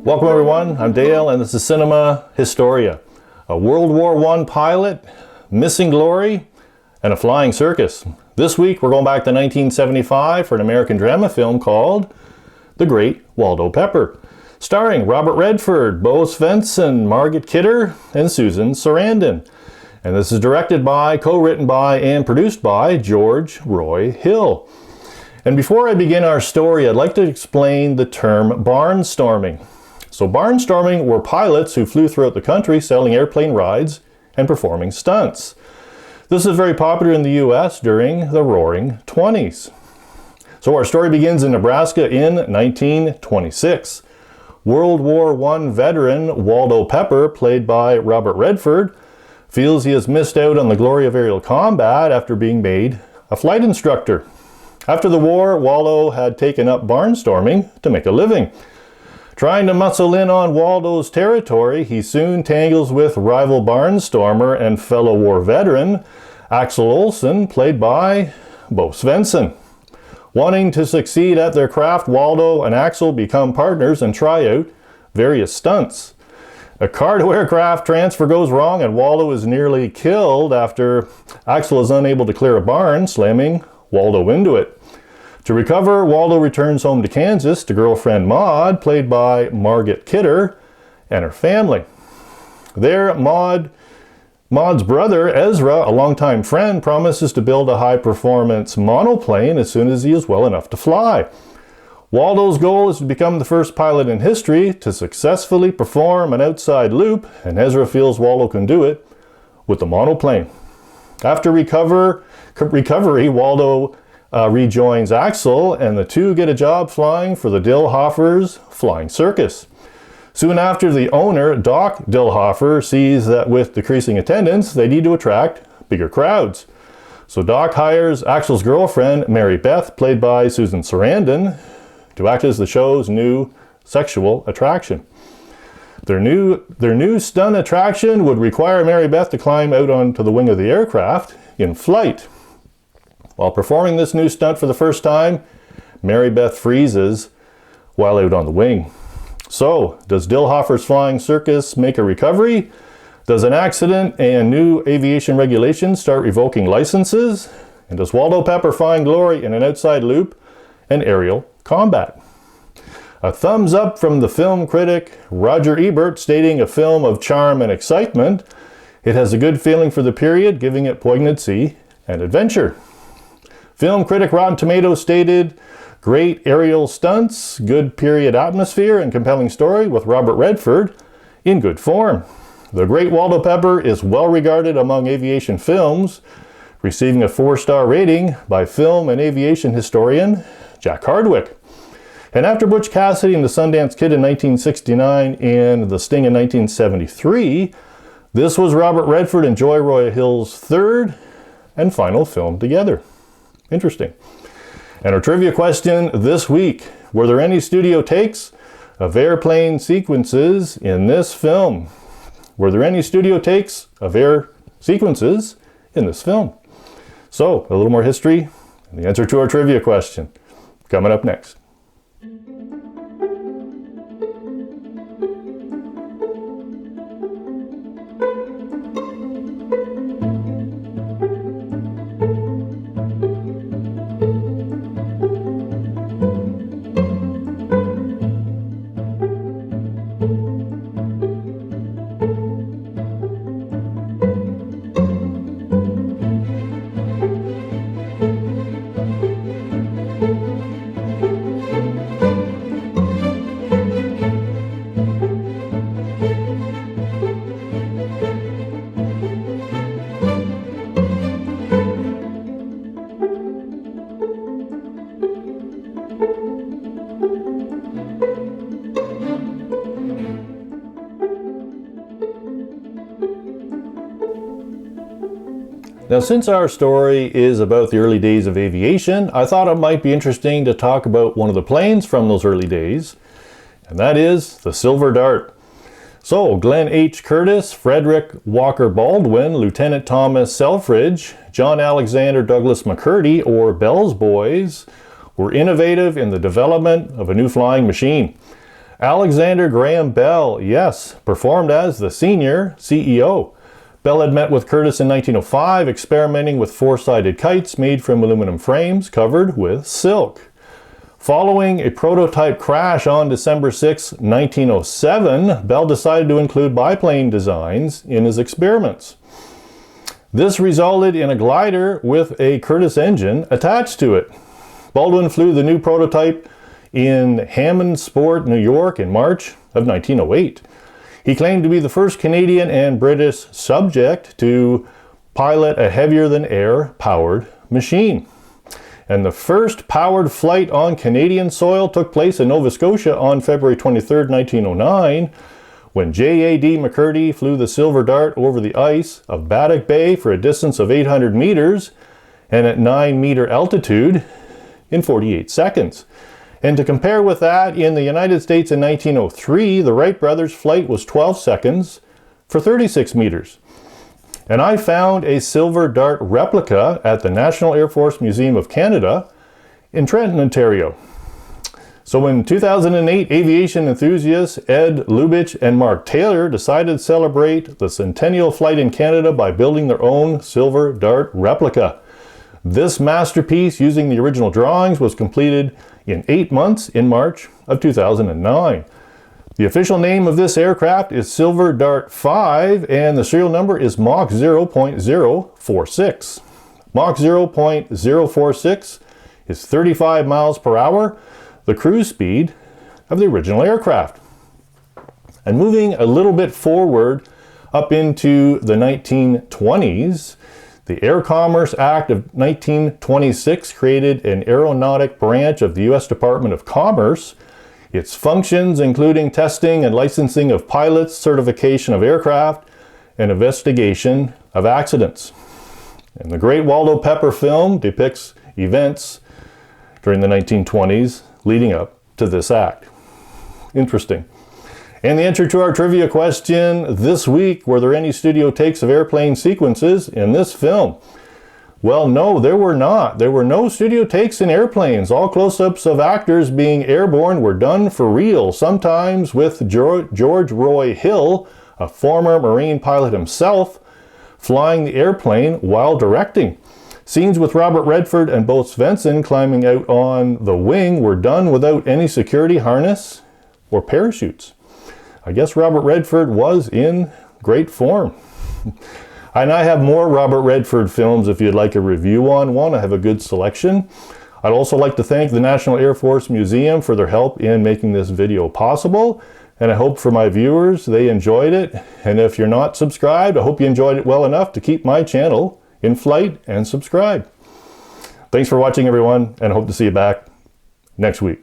Welcome everyone, I'm Dale and this is Cinema Historia. A World War I pilot, missing glory, and a flying circus. This week we're going back to 1975 for an American drama film called The Great Waldo Pepper, starring Robert Redford, Bo Svenson, Margit Kidder, and Susan Sarandon. And this is directed by, co-written by, and produced by George Roy Hill. And before I begin our story, I'd like to explain the term barnstorming. So barnstorming were pilots who flew throughout the country selling airplane rides and performing stunts. This is very popular in the US during the Roaring 20s. So our story begins in Nebraska in 1926. World War I veteran Waldo Pepper, played by Robert Redford, feels he has missed out on the glory of aerial combat after being made a flight instructor. After the war, Waldo had taken up barnstorming to make a living. Trying to muscle in on Waldo's territory, he soon tangles with rival barnstormer and fellow war veteran Axel Olsen, played by Bo Svenson. Wanting to succeed at their craft, Waldo and Axel become partners and try out various stunts. A car-to-aircraft transfer goes wrong and Waldo is nearly killed after Axel is unable to clear a barn, slamming Waldo into it. To recover, Waldo returns home to Kansas to girlfriend Maud, played by Margit Kidder, and her family. There, Maud's brother, Ezra, a longtime friend, promises to build a high-performance monoplane as soon as he is well enough to fly. Waldo's goal is to become the first pilot in history to successfully perform an outside loop, and Ezra feels Waldo can do it with the monoplane. After recovery, Waldo rejoins Axel, and the two get a job flying for the Dillhoffers' flying circus. Soon after, the owner, Doc Dillhoffer, sees that with decreasing attendance, they need to attract bigger crowds. So Doc hires Axel's girlfriend, Mary Beth, played by Susan Sarandon, to act as the show's new sexual attraction. Their new stunt attraction would require Mary Beth to climb out onto the wing of the aircraft in flight. While performing this new stunt for the first time, Mary Beth freezes while out on the wing. So, does Dillhoffer's flying circus make a recovery? Does an accident and new aviation regulations start revoking licenses? And does Waldo Pepper find glory in an outside loop and aerial combat? A thumbs up from the film critic Roger Ebert, stating a film of charm and excitement. It has a good feeling for the period, giving it poignancy and adventure. Film critic Rotten Tomatoes stated, great aerial stunts, good period atmosphere, and compelling story with Robert Redford in good form. The Great Waldo Pepper is well regarded among aviation films, receiving a 4-star rating by film and aviation historian Jack Hardwick. And after Butch Cassidy and the Sundance Kid in 1969 and The Sting in 1973, this was Robert Redford and Joy Roy Hill's third and final film together. Interesting. And our trivia question this week: were there any studio takes of airplane sequences in this film? Were there any studio takes of air sequences in this film? So, a little more history and the answer to our trivia question coming up next. Now, since our story is about the early days of aviation, I thought it might be interesting to talk about one of the planes from those early days, and that is the Silver Dart. So, Glenn H. Curtis, Frederick Walker Baldwin, Lieutenant Thomas Selfridge, John Alexander Douglas McCurdy, or Bell's Boys, were innovative in the development of a new flying machine. Alexander Graham Bell, yes, performed as the senior CEO. Bell had met with Curtiss in 1905, experimenting with four-sided kites made from aluminum frames covered with silk. Following a prototype crash on December 6, 1907, Bell decided to include biplane designs in his experiments. This resulted in a glider with a Curtiss engine attached to it. Baldwin flew the new prototype in Hammondsport, New York in March of 1908. He claimed to be the first Canadian and British subject to pilot a heavier-than-air powered machine. And the first powered flight on Canadian soil took place in Nova Scotia on February 23, 1909, when J.A.D. McCurdy flew the Silver Dart over the ice of Baddock Bay for a distance of 800 meters and at 9-meter altitude in 48 seconds. And to compare with that, in the United States in 1903, the Wright brothers' flight was 12 seconds for 36 meters. And I found a Silver Dart replica at the National Air Force Museum of Canada in Trenton, Ontario. So in 2008, aviation enthusiasts Ed Lubitsch and Mark Taylor decided to celebrate the centennial flight in Canada by building their own Silver Dart replica. This masterpiece, using the original drawings, was completed in 8 months in March of 2009. The official name of this aircraft is Silver Dart 5, and the serial number is Mach 0.046. Mach 0.046 is 35 miles per hour, the cruise speed of the original aircraft. And moving a little bit forward up into the 1920s, the Air Commerce Act of 1926 created an aeronautic branch of the U.S. Department of Commerce. Its functions including testing and licensing of pilots, certification of aircraft, and investigation of accidents. And the Great Waldo Pepper film depicts events during the 1920s leading up to this act. Interesting. And the answer to our trivia question this week, were there any studio takes of airplane sequences in this film? Well, no, there were not. There were no studio takes in airplanes. All close-ups of actors being airborne were done for real, sometimes with George Roy Hill, a former Marine pilot himself, flying the airplane while directing. Scenes with Robert Redford and Bo Svensson climbing out on the wing were done without any security harness or parachutes. I guess Robert Redford was in great form. And I have more Robert Redford films if you'd like a review on one. I have a good selection. I'd also like to thank the National Air Force Museum for their help in making this video possible. And I hope for my viewers they enjoyed it. And if you're not subscribed, I hope you enjoyed it well enough to keep my channel in flight and subscribe. Thanks for watching, everyone, and I hope to see you back next week.